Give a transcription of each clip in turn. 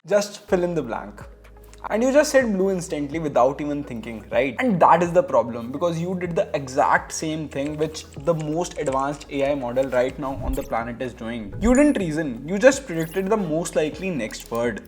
Just fill in the blank. And you just said blue instantly without even thinking, right? And that is the problem, because you did the exact same thing which the most advanced AI model right now on the planet is doing. You didn't reason, you just predicted the most likely next word.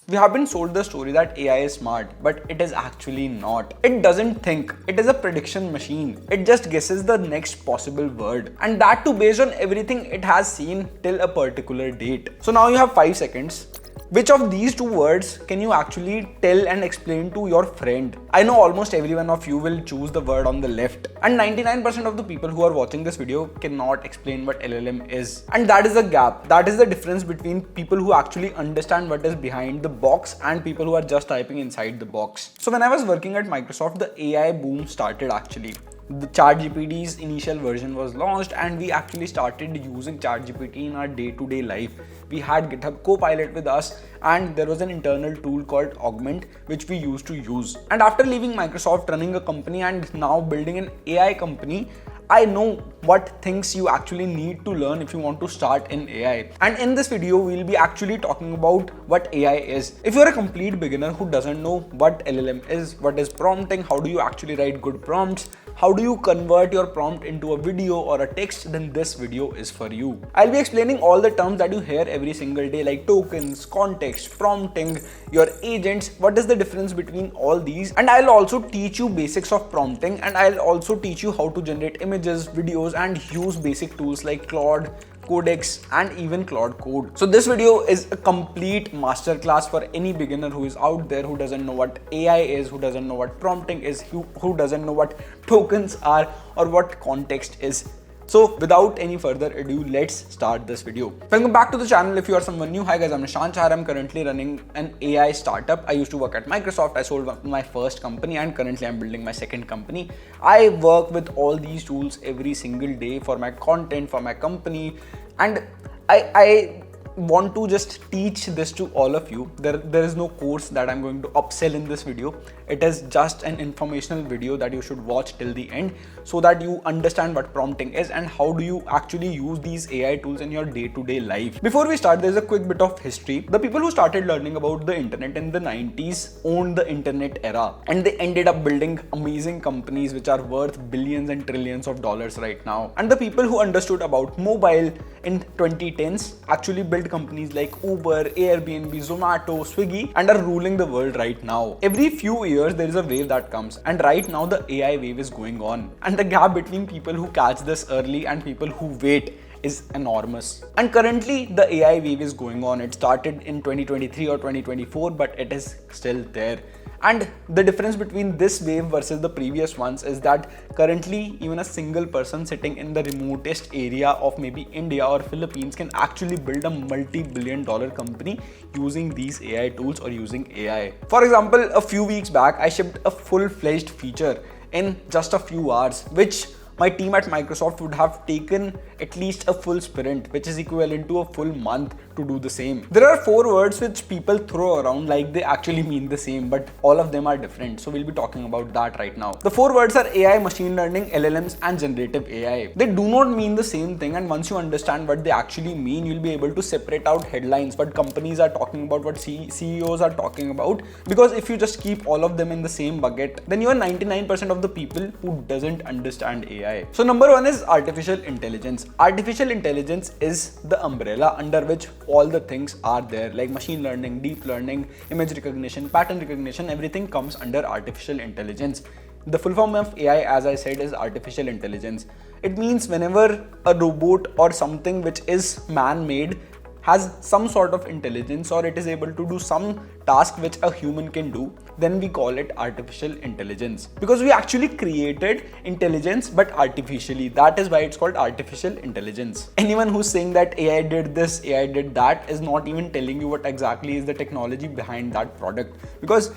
We have been sold the story that AI is smart, but it is actually not. It doesn't think, it is a prediction machine. It just guesses the next possible word. And that too based on everything it has seen till a particular date. So now you have 5 seconds. Which of these two words can you actually tell and explain to your friend? I know almost every one of you will choose the word on the left, and 99% of the people who are watching this video cannot explain what LLM is. And that is the gap. That is the difference between people who actually understand what is behind the box and people who are just typing inside the box. So when I was working at Microsoft, the AI boom started actually. The ChatGPT's initial version was launched and we actually started using ChatGPT in our day-to-day life. We had GitHub Copilot with us and there was an internal tool called Augment which we used to use. And after leaving Microsoft, running a company and now building an AI company, I know what things you actually need to learn if you want to start in AI. And in this video, we'll be actually talking about what AI is. If you're a complete beginner who doesn't know what LLM is, what is prompting, how do you actually write good prompts, how do you convert your prompt into a video or a text, then this video is for you. I'll be explaining all the terms that you hear every single day like tokens, context, prompting, your agents, what is the difference between all these, and I'll also teach you basics of prompting, and I'll also teach you how to generate images, videos, and use basic tools like Claude, Codex, and even Claude Code. So this video is a complete masterclass for any beginner who is out there who doesn't know what AI is, who doesn't know what prompting is, who doesn't know what tokens are or what context is. So without any further ado, let's start this video. Welcome back to the channel. If you are someone new, hi guys, I'm Nishant. Chahar. I'm currently running an AI startup. I used to work at Microsoft. I sold my first company and currently I'm building my second company. I work with all these tools every single day for my content, for my company, and I want to just teach this to all of you. There is no course that I'm going to upsell in this video. It is just an informational video that you should watch till the end so that you understand what prompting is and how do you actually use these AI tools in your day-to-day life. Before we start, there's a quick bit of history. The people who started learning about the internet in the 90s owned the internet era and they ended up building amazing companies which are worth billions and trillions of dollars right now. And the people who understood about mobile in 2010s actually built companies like Uber, Airbnb, Zomato, Swiggy, and are ruling the world right now. Every few years there is a wave that comes, and right now the AI wave is going on, and the gap between people who catch this early and people who wait is enormous. And currently the AI wave is going on. It started in 2023 or 2024, but it is still there. And the difference between this wave versus the previous ones is that currently even a single person sitting in the remotest area of maybe India or Philippines can actually build a multi-billion-dollar company using these AI tools or using AI. For example, a few weeks back, I shipped a full-fledged feature in just a few hours, which my team at Microsoft would have taken at least a full sprint, which is equivalent to a full month to do the same. There are 4 words which people throw around like they actually mean the same, but all of them are different. So we'll be talking about that right now. The 4 words are AI, machine learning, LLMs, and generative AI. They do not mean the same thing, and once you understand what they actually mean, you'll be able to separate out headlines, what companies are talking about, what CEOs are talking about. Because if you just keep all of them in the same bucket, then you are 99% of the people who doesn't understand AI. So number 1 is artificial intelligence. Artificial intelligence is the umbrella under which all the things are there, like machine learning, deep learning, image recognition, pattern recognition, everything comes under artificial intelligence. The full form of AI, as I said, is artificial intelligence. It means whenever a robot or something which is man-made has some sort of intelligence or it is able to do some task which a human can do, then we call it artificial intelligence. Because we actually created intelligence but artificially. That is why it's called artificial intelligence. Anyone who's saying that AI did this, AI did that is not even telling you what exactly is the technology behind that product. Because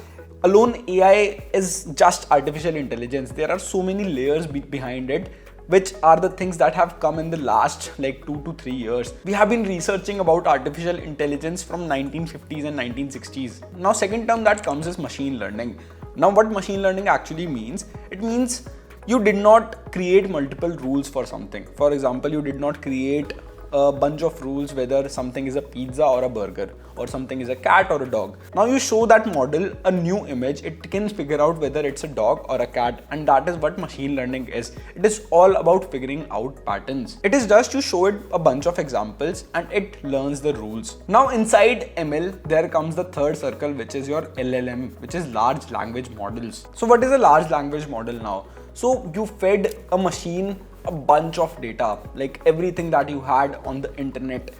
alone AI is just artificial intelligence. There are so many layers behind it, which are the things that have come in the last like 2 to 3 years. We have been researching about artificial intelligence from 1950s and 1960s. Now second term that comes is machine learning. Now what machine learning actually means? It means You did not create multiple rules for something. For example, you did not create a bunch of rules whether something is a pizza or a burger, or something is a cat or a dog. Now you show that model a new image, it can figure out whether it's a dog or a cat, and that is what machine learning is. It is all about figuring out patterns. It is just you show it a bunch of examples and it learns the rules. Now inside ML, there comes the third circle, which is your LLM, which is large language models. So what is a large language model now? So you fed a machine a bunch of data, like everything that you had on the internet,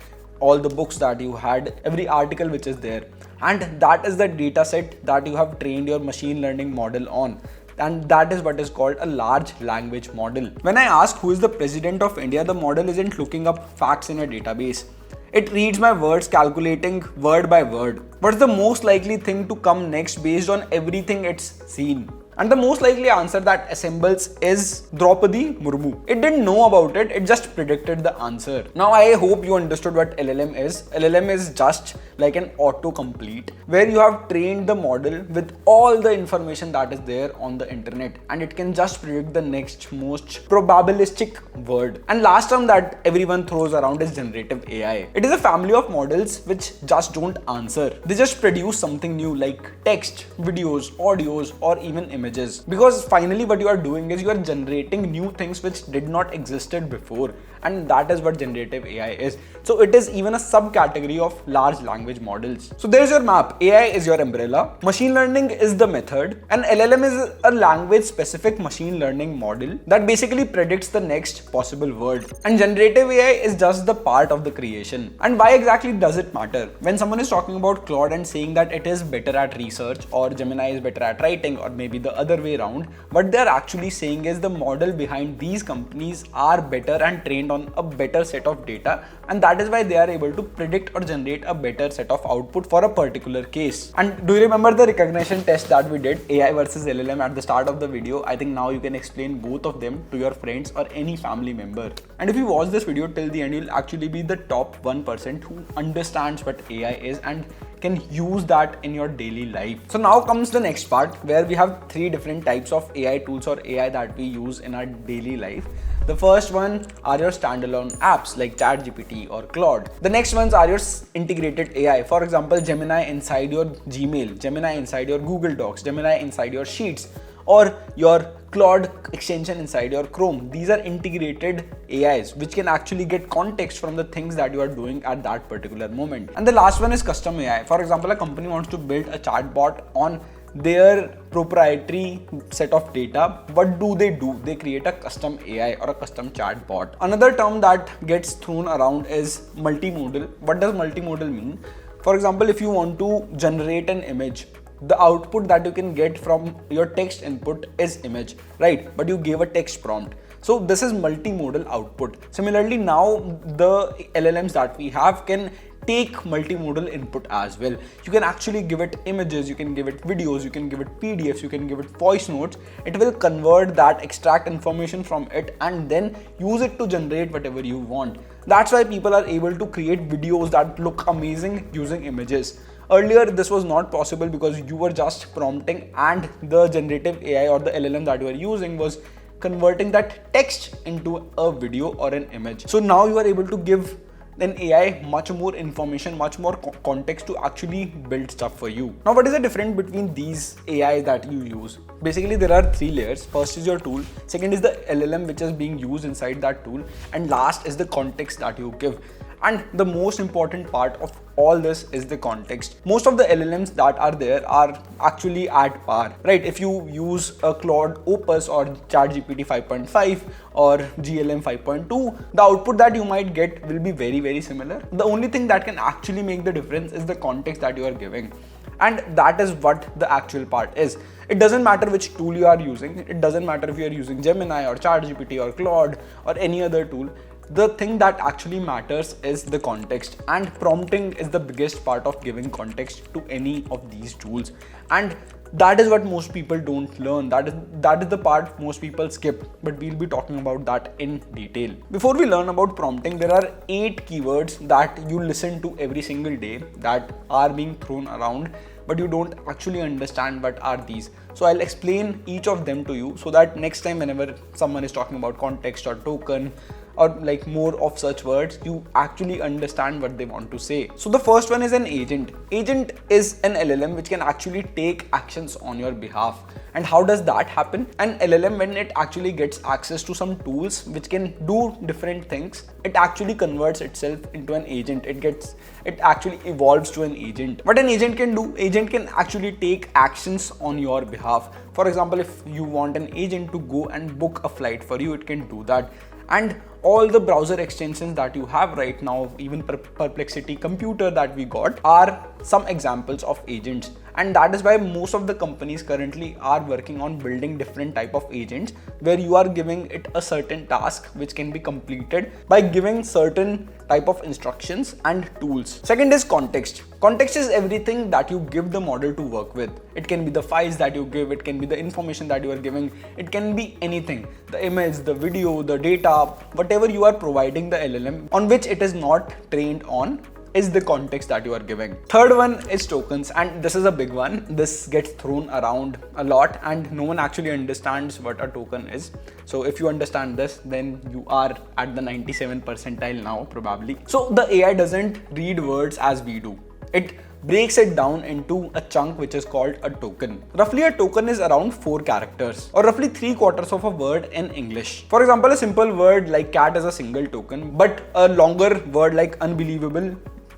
all the books that you had, every article which is there, and that is the data set that you have trained your machine learning model on, and that is what is called a large language model. When I ask who is the president of India, the model isn't looking up facts in a database. It reads my words, calculating word by word. What's the most likely thing to come next based on everything it's seen? And the most likely answer that assembles is Draupadi Murmu. It didn't know about it, it just predicted the answer. Now I hope you understood what LLM is. LLM is just like an autocomplete where you have trained the model with all the information that is there on the internet, and it can just predict the next most probabilistic word. And last term that everyone throws around is generative AI. It is a family of models which just don't answer. They just produce something new like text, videos, audios, or even images. Because finally what you are doing is you are generating new things which did not existed before, and that is what generative AI is. So it is even a subcategory of large language models. So there's your map. AI is your umbrella, machine learning is the method, and LLM is a language specific machine learning model that basically predicts the next possible word, and generative AI is just the part of the creation. And why exactly does it matter? When someone is talking about Claude and saying that it is better at research, or Gemini is better at writing, or maybe the other way around, what they're actually saying is the model behind these companies are better and trained on a better set of data, and that is why they are able to predict or generate a better set of output for a particular case. And do you remember the recognition test that we did, AI versus LLM, at the start of the video? I think now you can explain both of them to your friends or any family member. And if you watch this video till the end, you'll actually be the top 1% who understands what AI is and can use that in your daily life. So now comes the next part where we have three different types of AI tools or AI that we use in our daily life. The first one are your standalone apps like ChatGPT or Claude. The next ones are your integrated AI. For example, Gemini inside your Gmail, Gemini inside your Google Docs, Gemini inside your Sheets, or your Claude extension inside your Chrome. These are integrated AIs which can actually get context from the things that you are doing at that particular moment. And the last one is custom AI. For example, a company wants to build a chatbot on their proprietary set of data. What do? They create a custom AI or a custom chatbot. Another term that gets thrown around is multimodal. What does multimodal mean? For example, if you want to generate an image, the output that you can get from your text input is image, right? But you gave a text prompt. So this is multimodal output. Similarly, now the LLMs that we have can take multimodal input as well. You can actually give it images, you can give it videos, you can give it PDFs, you can give it voice notes. It will convert that, extract information from it, and then use it to generate whatever you want. That's why people are able to create videos that look amazing using images. Earlier, this was not possible because you were just prompting and the generative AI or the LLM that you are using was converting that text into a video or an image. So now you are able to give an AI much more information, much more context to actually build stuff for you. Now, what is the difference between these AIs that you use? Basically, there are three layers. First is your tool, second is the LLM which is being used inside that tool, and last is the context that you give. And the most important part of all this is the context. Most of the LLMs that are there are actually at par, right? If you use a Claude Opus or ChatGPT 5.5 or GLM 5.2, the output that you might get will be very, very similar. The only thing that can actually make the difference is the context that you are giving. And that is what the actual part is. It doesn't matter which tool you are using. It doesn't matter if you are using Gemini or ChatGPT or Claude or any other tool. The thing that actually matters is the context, and prompting is the biggest part of giving context to any of these tools. And that is what most people don't learn. That is the part most people skip, but we'll be talking about that in detail. Before we learn about prompting, there are 8 keywords that you listen to every single day that are being thrown around but you don't actually understand what are these. So I'll explain each of them to you so that next time whenever someone is talking about context or token or like more of such words, you actually understand what they want to say. So the first one is an agent. Agent is an LLM which can actually take actions on your behalf. And how does that happen? An LLM, when it actually gets access to some tools which can do different things, it actually converts itself into an agent. It actually evolves to an agent. What an agent can do, agent can actually take actions on your behalf. For example, if you want an agent to go and book a flight for you, it can do that. And all the browser extensions that you have right now, even Perplexity computer that we got, are some examples of agents. And that is why most of the companies currently are working on building different type of agents where you are giving it a certain task which can be completed by giving certain type of instructions and tools. Second is context. Context is everything that you give the model to work with. It can be the files that you give, it can be the information that you are giving, it can be anything. The image, the video, the data, whatever you are providing the LLM on which it is not trained on is the context that you are giving. Third one is tokens, and this is a big one. This gets thrown around a lot and no one actually understands what a token is. So if you understand this, then you are at the 97th percentile now probably. So the AI doesn't read words as we do. It breaks it down into a chunk which is called a token. Roughly a token is around 4 characters or roughly 3/4 of a word in English. For example, a simple word like cat is a single token, but a longer word like unbelievable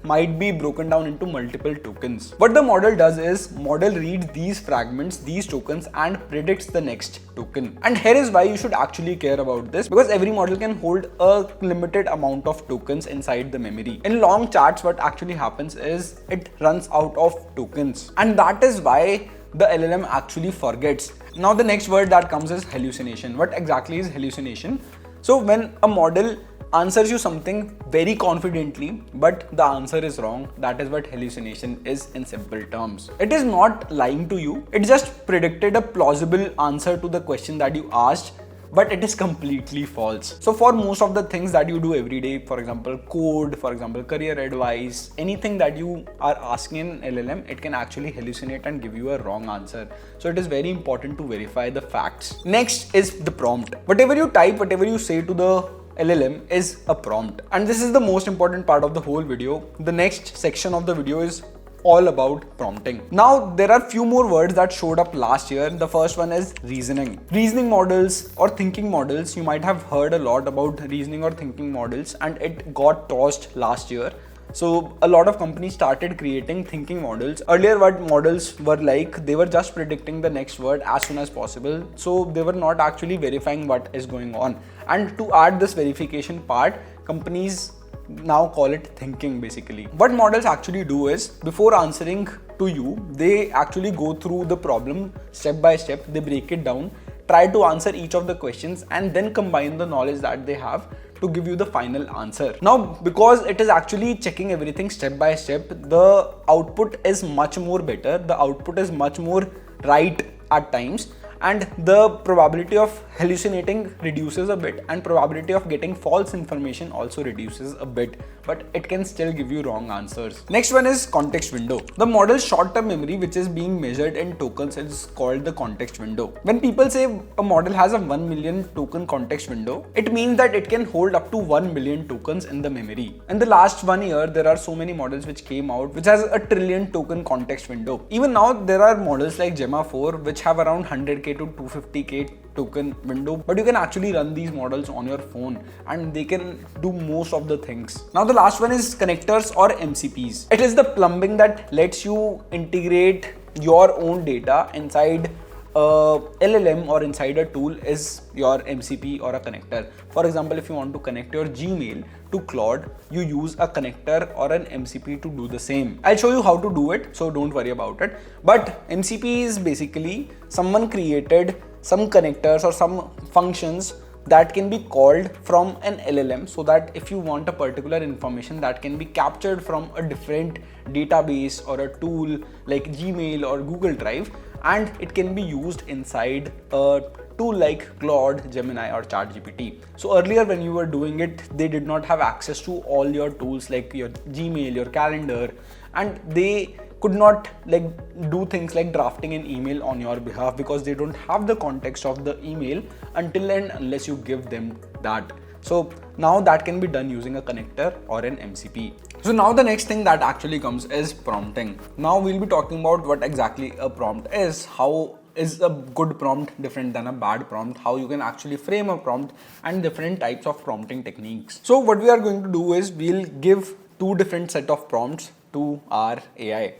might be broken down into multiple tokens. What the model does is model reads these fragments, these tokens, and predicts the next token. And here is why you should actually care about this, because every model can hold a limited amount of tokens inside the memory. In long charts, what actually happens is it runs out of tokens, and that is why the LLM actually forgets. Now the next word that comes is hallucination. What exactly is hallucination? So when a model answers you something very confidently, but the answer is wrong, that is what hallucination is in simple terms. It is not lying to you, it just predicted a plausible answer to the question that you asked, but it is completely false. So for most of the things that you do every day, for example code, for example career advice, anything that you are asking an LLM, it can actually hallucinate and give you a wrong answer. So it is very important to verify the facts. Next is the prompt. Whatever you type, whatever you say to the LLM is a prompt, and this is the most important part of the whole video. The next section of the video is all about prompting. Now there are few more words that showed up last year. The first one is reasoning. Reasoning models or thinking models, you might have heard a lot about reasoning or thinking models, and it got tossed last year. So a lot of companies started creating thinking models. Earlier what models were like, they were just predicting the next word as soon as possible. So they were not actually verifying what is going on. And to add this verification part, companies now call it thinking basically. What models actually do is, before answering to you, they actually go through the problem step by step, they break it down, try to answer each of the questions, and then combine the knowledge that they have to give you the final answer. Now, because it is actually checking everything step by step, the output is much more better, the output is much more right at times, and the probability of hallucinating reduces a bit, and probability of getting false information also reduces a bit, but it can still give you wrong answers. Next one is context window. The model's short-term memory, which is being measured in tokens, is called the context window. When people say a model has a 1 million token context window, it means that it can hold up to 1 million tokens in the memory. In the last 1 year, there are so many models which came out which has a trillion token context window. Even now, there are models like Gemma 4 which have around 100k to 250k token window, but you can actually run these models on your phone and they can do most of the things. Now the last one is connectors or MCPs. It is the plumbing that lets you integrate your own data inside a LLM or inside a tool is your MCP or a connector. For example, if you want to connect your Gmail to Claude, you use a connector or an MCP to do the same. I'll show you how to do it, so don't worry about it. But MCP is basically someone created some connectors or some functions that can be called from an LLM, so that if you want a particular information that can be captured from a different database or a tool like Gmail or Google Drive, and it can be used inside a tool like Claude, Gemini or ChatGPT. So earlier when you were doing it, they did not have access to all your tools like your Gmail, your calendar, and they could not like do things like drafting an email on your behalf because they don't have the context of the email until and unless you give them that. So now that can be done using a connector or an MCP. So now the next thing that actually comes is prompting. Now we'll be talking about what exactly a prompt is, how is a good prompt different than a bad prompt, how you can actually frame a prompt, and different types of prompting techniques. So what we are going to do is we'll give two different set of prompts to our AI.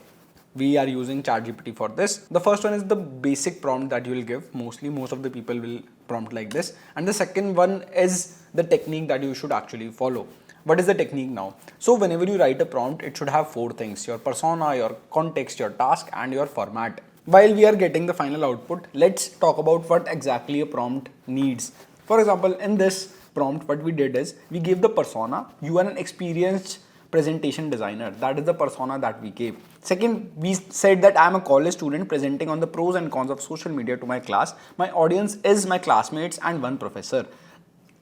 We are using ChatGPT for this. The first one is the basic prompt that you will give. Most of the people will prompt like this. And the second one is the technique that you should actually follow. What is the technique now? So whenever you write a prompt, it should have four things: your persona, your context, your task, and your format. While we are getting the final output, let's talk about what exactly a prompt needs. For example, in this prompt, what we did is we gave the persona. You are an experienced presentation designer. That is the persona that we gave. Second, we said that I am a college student presenting on the pros and cons of social media to my class. My audience is my classmates and one professor.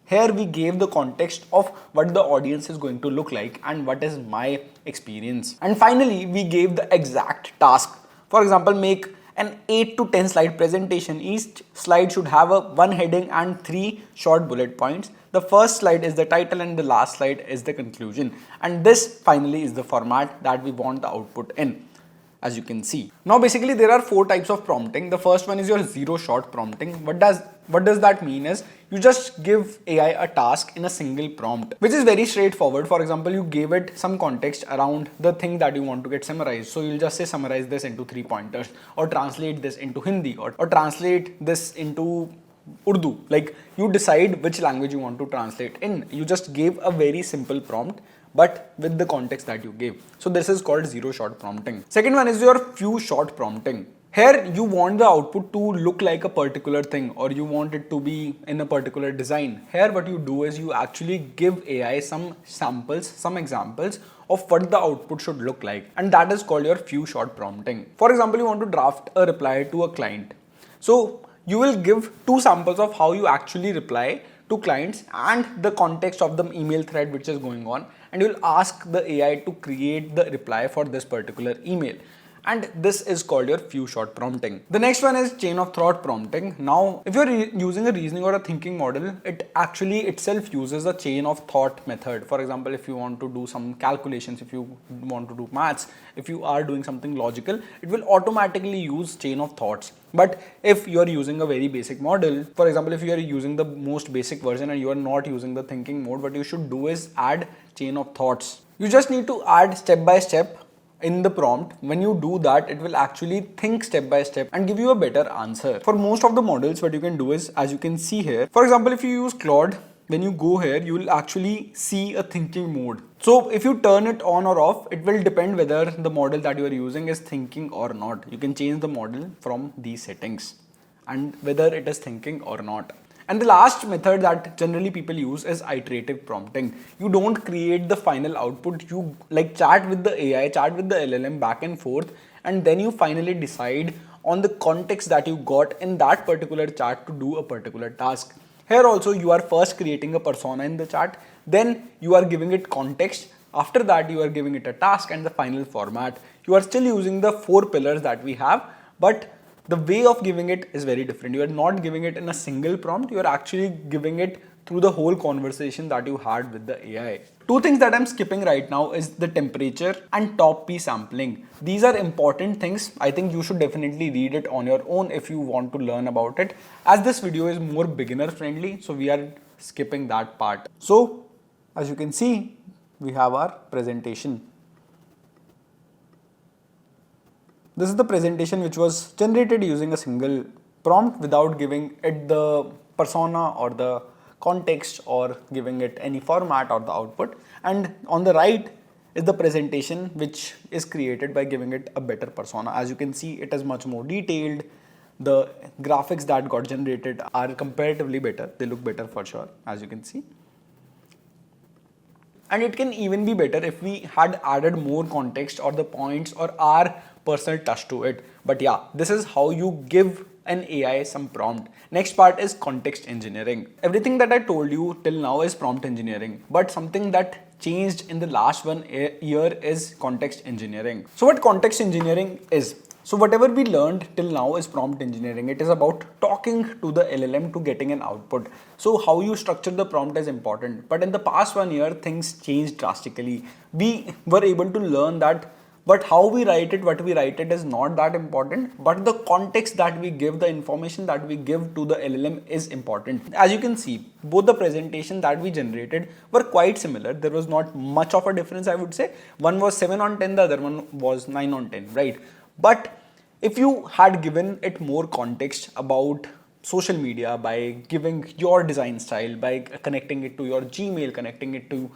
Here we gave the context of what the audience is going to look like and what is my experience. And finally, we gave the exact task. For example, make an 8 to 10 slide presentation. Each slide should have a one heading and 3 short bullet points. The first slide is the title and the last slide is the conclusion. And this finally is the format that we want the output in, as you can see. Now basically there are four types of prompting. The first one is your zero shot prompting. What does that mean is you just give AI a task in a single prompt, which is very straightforward. For example, you gave it some context around the thing that you want to get summarized. So you'll just say summarize this into 3 pointers, or translate this into Hindi, or translate this into Urdu. Like, you decide which language you want to translate in. You just gave a very simple prompt, but with the context that you gave. So this is called zero shot prompting. Second one is your few shot prompting. Here you want the output to look like a particular thing, or you want it to be in a particular design. Here what you do is you actually give AI some samples, some examples of what the output should look like, and that is called your few shot prompting. For example, you want to draft a reply to a client. So you will give two samples of how you actually reply to clients and the context of the email thread which is going on, and you will ask the AI to create the reply for this particular email. And this is called your few shot prompting. The next one is chain of thought prompting. Now, if you're using a reasoning or a thinking model, it actually itself uses a chain of thought method. For example, if you want to do some calculations, if you want to do maths, if you are doing something logical, it will automatically use chain of thoughts. But if you are using a very basic model, for example, if you are using the most basic version and you are not using the thinking mode, what you should do is add chain of thoughts. You just need to add step by step in the prompt. When you do that, it will actually think step by step and give you a better answer. For most of the models, what you can do is, as you can see here, for example, if you use Claude, when you go here, you will actually see a thinking mode. So if you turn it on or off, it will depend whether the model that you are using is thinking or not. You can change the model from these settings and whether it is thinking or not. And the last method that generally people use is iterative prompting. You don't create the final output. You like chat with the AI, chat with the LLM back and forth, and then you finally decide on the context that you got in that particular chat to do a particular task. Here also you are first creating a persona in the chat, then you are giving it context. After that you are giving it a task and the final format. You are still using the 4 pillars that we have, but the way of giving it is very different. You are not giving it in a single prompt, you are actually giving it through the whole conversation that you had with the AI. Two things that I'm skipping right now is the temperature and top P sampling. These are important things. I think you should definitely read it on your own if you want to learn about it. As this video is more beginner friendly, so we are skipping that part. So as you can see, we have our presentation. This is the presentation which was generated using a single prompt without giving it the persona or the context or giving it any format or the output. And on the right is the presentation which is created by giving it a better persona. As you can see, it is much more detailed. The graphics that got generated are comparatively better. They look better for sure, as you can see. And it can even be better if we had added more context or the points or our personal touch to it. But yeah, this is how you give an AI some prompt. Next part is context engineering. Everything that I told you till now is prompt engineering, but something that changed in the last year is context engineering. So what context engineering is? So whatever we learned till now is prompt engineering. It is about talking to the LLM to getting an output. So how you structure the prompt is important. But in the past 1 year, things changed drastically. We were able to learn that, but how we write it, what we write it is not that important, but the context that we give, the information that we give to the LLM is important. As you can see, both the presentation that we generated were quite similar. There was not much of a difference, I would say. One was 7 on 10, the other one was 9 on 10, right? But if you had given it more context about social media by giving your design style, by connecting it to your Gmail, connecting it to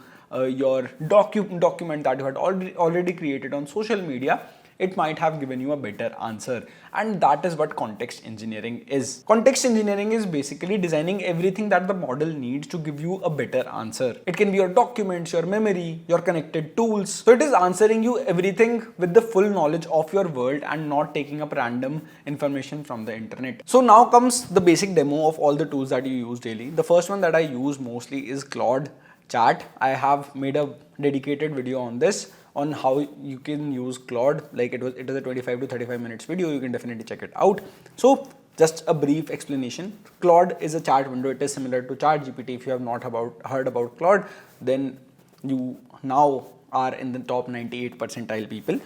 your document that you had already created on social media, it might have given you a better answer. And that is what context engineering is. Context engineering is basically designing everything that the model needs to give you a better answer. It can be your documents, your memory, your connected tools. So it is answering you everything with the full knowledge of your world and not taking up random information from the internet. So now comes the basic demo of all the tools that you use daily. The first one that I use mostly is Claude Chat. I have made a dedicated video on this, on how you can use Claude. Like it is a 25 to 35 minutes video. You can definitely check it out. So just a brief explanation. Claude is a chat window. It is similar to ChatGPT. If you have not heard about Claude, then you now are in the top 98 percentile people.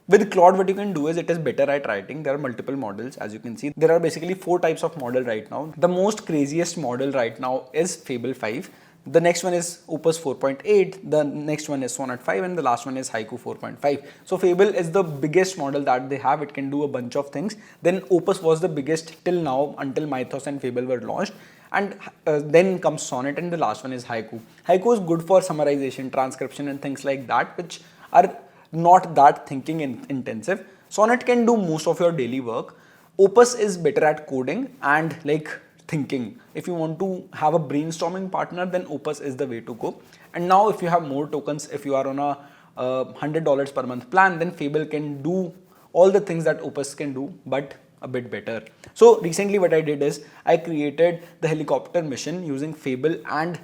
With Claude, what you can do is it is better at writing. There are multiple models, as you can see. There are basically 4 types of model right now. The most craziest model right now is Fable 5. The next one is Opus 4.8, the next one is Sonnet 5, and the last one is Haiku 4.5. So Fable is the biggest model that they have. It can do a bunch of things. Then Opus was the biggest till now, until Mythos and Fable were launched. And then comes Sonnet, and the last one is Haiku. Haiku is good for summarization, transcription, and things like that, which are not that thinking intensive. Sonnet can do most of your daily work. Opus is better at coding and like thinking. If you want to have a brainstorming partner, then Opus is the way to go. And now if you have more tokens, if you are on a $100 per month plan, then Fable can do all the things that Opus can do, but a bit better. So recently what I did is I created the helicopter mission using Fable and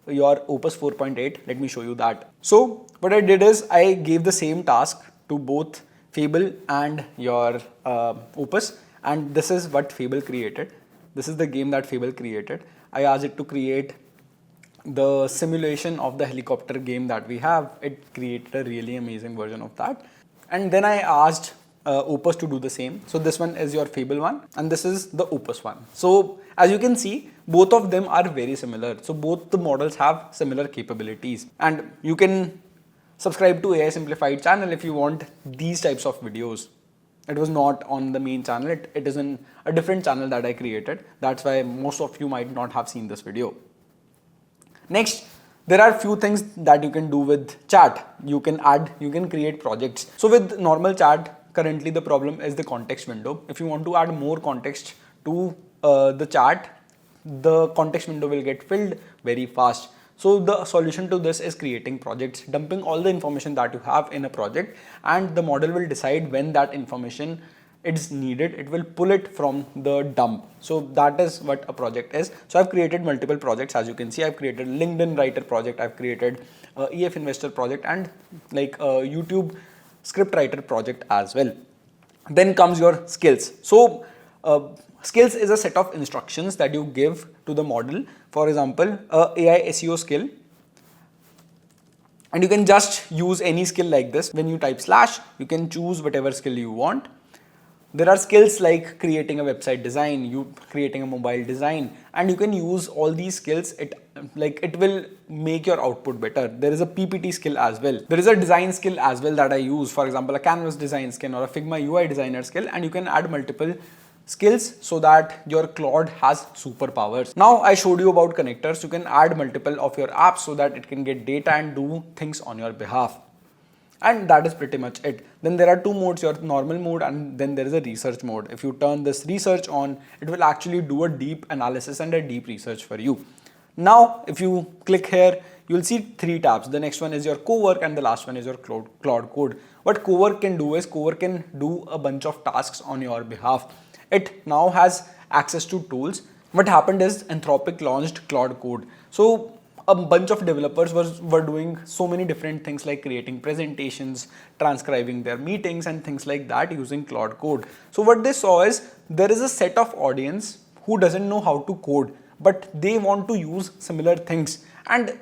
your Opus 4.8. Let me show you that. So what I did is I gave the same task to both Fable and your Opus, and this is what Fable created. This is the game that Fable created. I asked it to create the simulation of the helicopter game that we have. It created a really amazing version of that. And then I asked Opus to do the same. So this one is your Fable one, and this is the Opus one. So as you can see, both of them are very similar. So both the models have similar capabilities, and you can subscribe to AI Simplified channel if you want these types of videos. It was not on the main channel. It is in a different channel that I created. That's why most of you might not have seen this video. Next, there are few things that you can do with chat. You can create projects. So with normal chat, currently the problem is the context window. If you want to add more context to the chat, the context window will get filled very fast. So the solution to this is creating projects, dumping all the information that you have in a project, and the model will decide when that information is needed. It will pull it from the dump. So that is what a project is. So I've created multiple projects. As you can see, I've created LinkedIn writer project, I've created EF investor project, and like YouTube script writer project as well. Then comes your skills. So skills is a set of instructions that you give to the model. For example, AI SEO skill, and you can just use any skill like this. When you type slash, you can choose whatever skill you want. There are skills like creating a website design, creating a mobile design, and you can use all these skills. It will make your output better. There is a PPT skill as well. There is a design skill as well that I use. For example, a canvas design skill or a Figma UI designer skill, and you can add multiple skills so that your Claude has superpowers. Now I showed you about connectors. You can add multiple of your apps so that it can get data and do things on your behalf. And that is pretty much it. Then there are two modes, your normal mode, and then there is a research mode. If you turn this research on, it will actually do a deep analysis and a deep research for you. Now, if you click here, you will see 3 tabs. The next one is your cowork, and the last one is your Claude code. What cowork can do is cowork can do a bunch of tasks on your behalf. it now has access to tools. What happened is Anthropic launched Claude Code. So a bunch of developers were doing so many different things like creating presentations, transcribing their meetings and things like that using Claude Code. So what they saw is there is a set of audience who doesn't know how to code, but they want to use similar things, and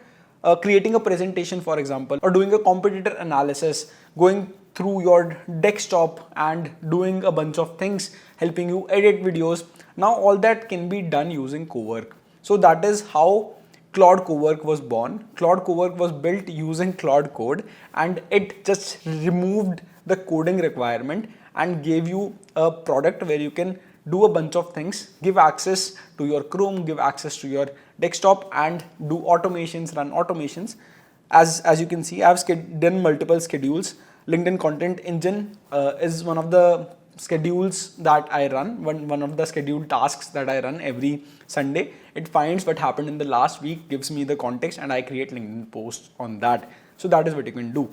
creating a presentation, for example, or doing a competitor analysis, going through your desktop and doing a bunch of things, helping you edit videos. Now all that can be done using Cowork. So that is how Claude Cowork was born. Claude Cowork was built using Claude Code, and it just removed the coding requirement and gave you a product where you can do a bunch of things, give access to your Chrome, give access to your desktop, and do automations, run automations. As you can see, I've done multiple schedules. LinkedIn Content Engine is one of the schedules that I run, one of the scheduled tasks that I run every Sunday. It finds what happened in the last week, gives me the context, and I create LinkedIn posts on that. So that is what you can do.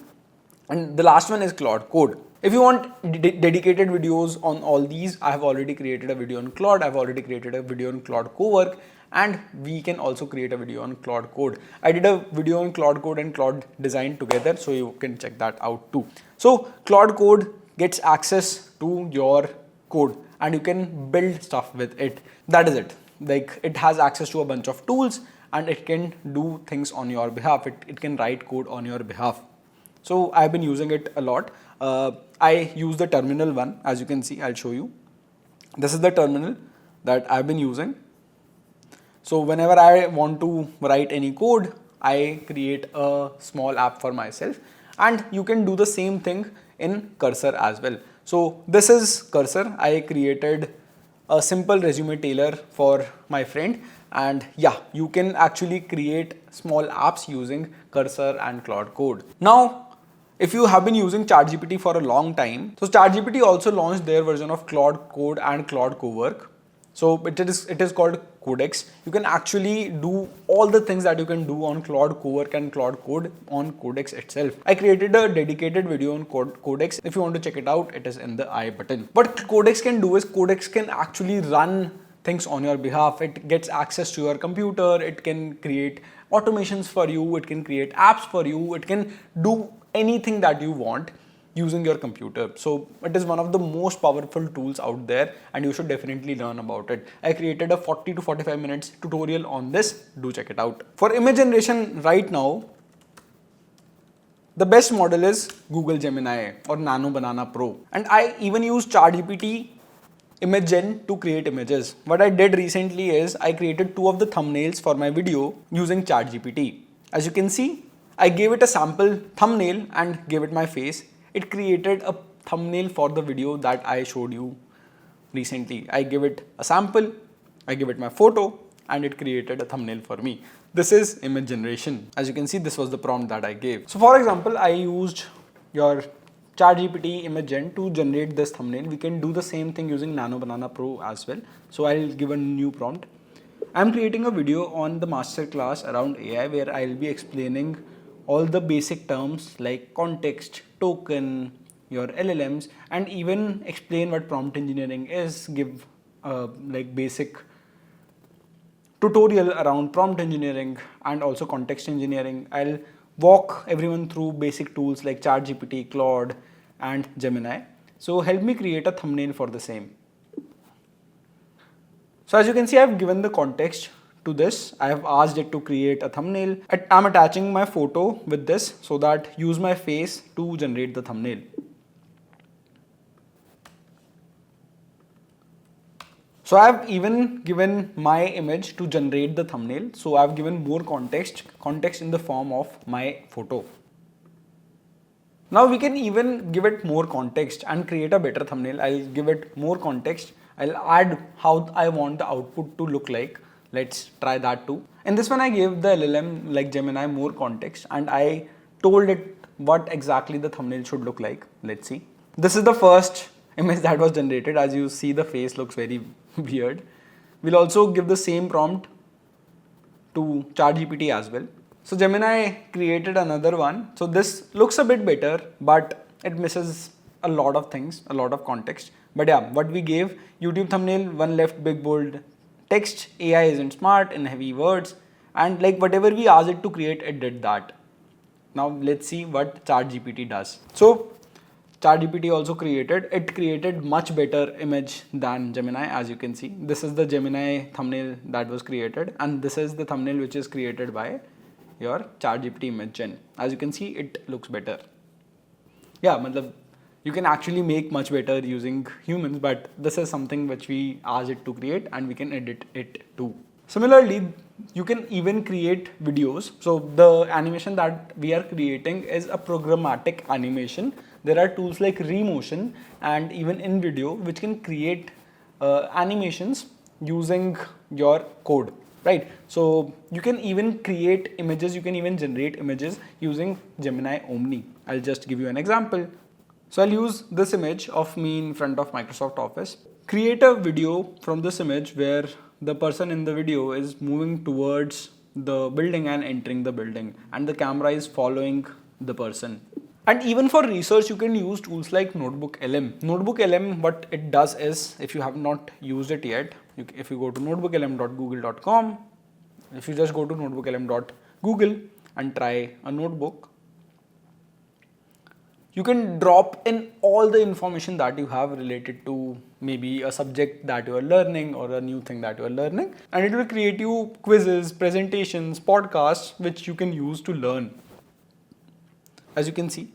And the last one is Claude Code. If you want dedicated videos on all these, I have already created a video on Claude, I've already created a video on Claude Cowork, and we can also create a video on Claude Code. I did a video on Claude Code and Claude Design together, so you can check that out too. So Claude Code gets access to your code and you can build stuff with it. That is it. Like, it has access to a bunch of tools and it can do things on your behalf. It can write code on your behalf. So I've been using it a lot. I use the terminal one, as you can see. I'll show you. This is the terminal that I've been using. So whenever I want to write any code, I create a small app for myself, and you can do the same thing in Cursor as well. So this is Cursor. I created a simple resume tailor for my friend, and yeah, you can actually create small apps using Cursor and Claude Code. Now, if you have been using ChatGPT for a long time, so ChatGPT also launched their version of Claude Code and Claude Cowork. So it is called Codex. You can actually do all the things that you can do on Claude Cowork and Claude Code on Codex itself. I created a dedicated video on Codex. If you want to check it out, it is in the I button. What Codex can do is Codex can actually run things on your behalf. It gets access to your computer. It can create automations for you. It can create apps for you. It can do anything that you want using your computer. So it is one of the most powerful tools out there, and you should definitely learn about it. I created a 40 to 45 minutes tutorial on this. Do check it out. For image generation right now, the best model is Google Gemini or Nano Banana Pro. And I even use ChatGPT Image Gen to create images. What I did recently is I created 2 of the thumbnails for my video using ChatGPT. As you can see, I gave it a sample thumbnail and gave it my face. It created a thumbnail for the video that I showed you recently. I give it a sample, I give it my photo, and it created a thumbnail for me. This is image generation. As you can see, this was the prompt that I gave. So for example, I used your ChatGPT Image Gen to generate this thumbnail. We can do the same thing using Nano Banana Pro as well. So I'll give a new prompt. I'm creating a video on the masterclass around AI where I'll be explaining all the basic terms like context, token, your LLMs, and even explain what prompt engineering is, give like basic tutorial around prompt engineering and also context engineering. I'll walk everyone through basic tools like ChatGPT, Claude, and Gemini. So help me create a thumbnail for the same. So as you can see, I've given the context to this. I have asked it to create a thumbnail. I'm attaching my photo with this so that use my face to generate the thumbnail. So I've even given my image to generate the thumbnail. So I've given more context in the form of my photo. Now we can even give it more context and create a better thumbnail. I'll give it more context. I'll add how I want the output to look like. Let's try that too. In this one, I gave the LLM like Gemini more context and I told it what exactly the thumbnail should look like. Let's see. This is the first image that was generated. As you see, the face looks very weird. We'll also give the same prompt to ChatGPT as well. So Gemini created another one. So this looks a bit better, but it misses a lot of things, a lot of context. But yeah, what we gave: YouTube thumbnail, one left big bold text, AI isn't smart in heavy words, and like whatever we asked it to create, it did that. Now let's see what ChatGPT does. So ChatGPT also created much better image than Gemini. As you can see, this is the Gemini thumbnail that was created, and this is the thumbnail which is created by your ChatGPT image gen. As you can see, it looks better. Yeah, matlab, you can actually make much better using humans, but this is something which we asked it to create, and we can edit it too. Similarly, you can even create videos. So the animation that we are creating is a programmatic animation. There are tools like Remotion and even InVideo which can create animations using your code, right? So you can even create images, you can even generate images using Gemini Omni. I'll just give you an example. So I'll use this image of me in front of Microsoft Office. Create a video from this image where the person in the video is moving towards the building and entering the building, and the camera is following the person. And even for research, you can use tools like Notebook LM. Notebook LM, what it does is, if you have not used it yet, if you go to notebooklm.google.com, if you just go to notebooklm.google and try a notebook, you can drop in all the information that you have related to maybe a subject that you are learning or a new thing that you are learning, and it will create you quizzes, presentations, podcasts which you can use to learn. As you can see,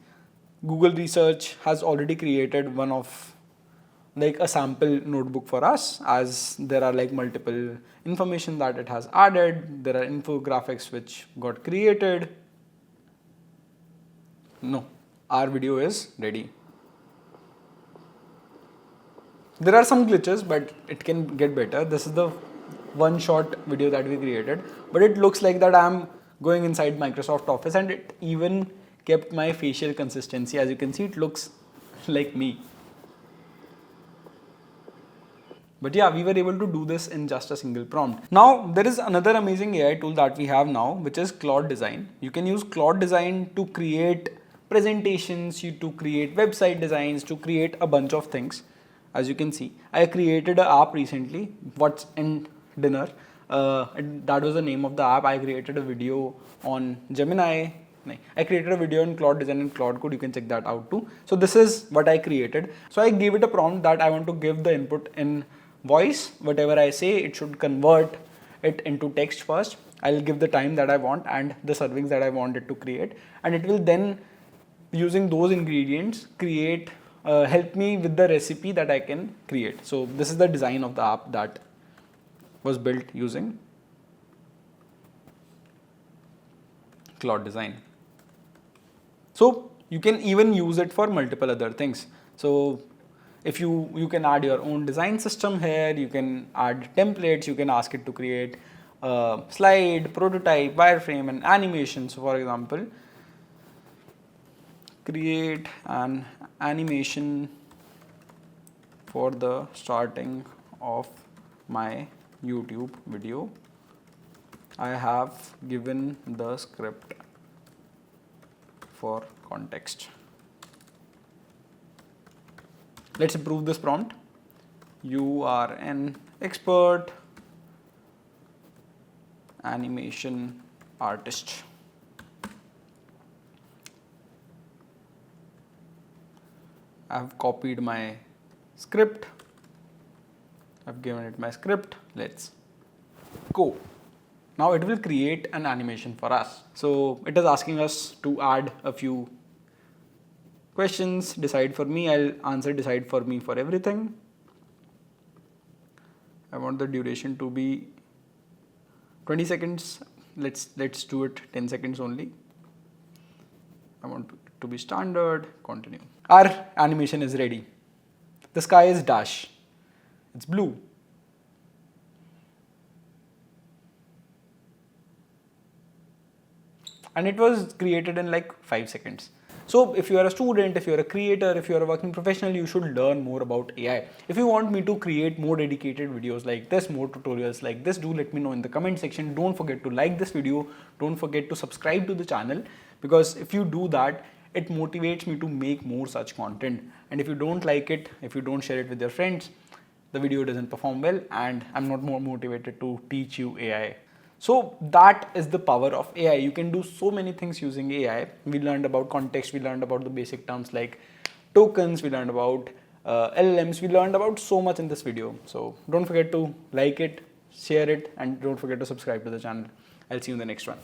Google Research has already created one of like a sample notebook for us, as there are like multiple information that it has added. There are infographics which got created. No, our video is ready. There are some glitches, but it can get better. This is the one short video that we created, but it looks like that I'm going inside Microsoft Office, and it even kept my facial consistency. As you can see, it looks like me. But yeah, we were able to do this in just a single prompt. Now, there is another amazing AI tool that we have now, which is Claude Design. You can use Claude Design to create presentations, to create website designs, to create a bunch of things. As you can see, I created an app recently, What's in Dinner. That was the name of the app. I created a video on Gemini. I created a video in Claude Design and Claude Code. You can check that out too. So this is what I created. So I gave it a prompt that I want to give the input in voice. Whatever I say, it should convert it into text first. I'll give the time that I want and the servings that I want it to create, and it will then, using those ingredients, create help me with the recipe that I can create. So this is the design of the app that was built using Claude Design. So you can even use it for multiple other things. So if you can add your own design system here, you can add templates, you can ask it to create a slide, prototype, wireframe, and animation. So for example, create an animation for the starting of my YouTube video. I have given the script for context. Let's improve this prompt. You are an expert animation artist. I have copied my script. I've given it my script. Let's go. Now it will create an animation for us. So it is asking us to add a few questions. Decide for me. I'll answer decide for me for everything. I want the duration to be 20 seconds. Let's do it 10 seconds only. I want it to be standard. Continue. Our animation is ready. The sky is dash. It's blue. And it was created in like 5 seconds. So if you are a student, if you are a creator, if you are a working professional, you should learn more about AI. If you want me to create more dedicated videos like this, more tutorials like this, do let me know in the comment section. Don't forget to like this video. Don't forget to subscribe to the channel, because if you do that, it motivates me to make more such content. And if you don't like it, if you don't share it with your friends, the video doesn't perform well and I'm not more motivated to teach you AI. So that is the power of AI. You can do so many things using AI. We learned about context, we learned about the basic terms like tokens, we learned about LLMs, we learned about so much in this video. So don't forget to like it, share it, and don't forget to subscribe to the channel. I'll see you in the next one.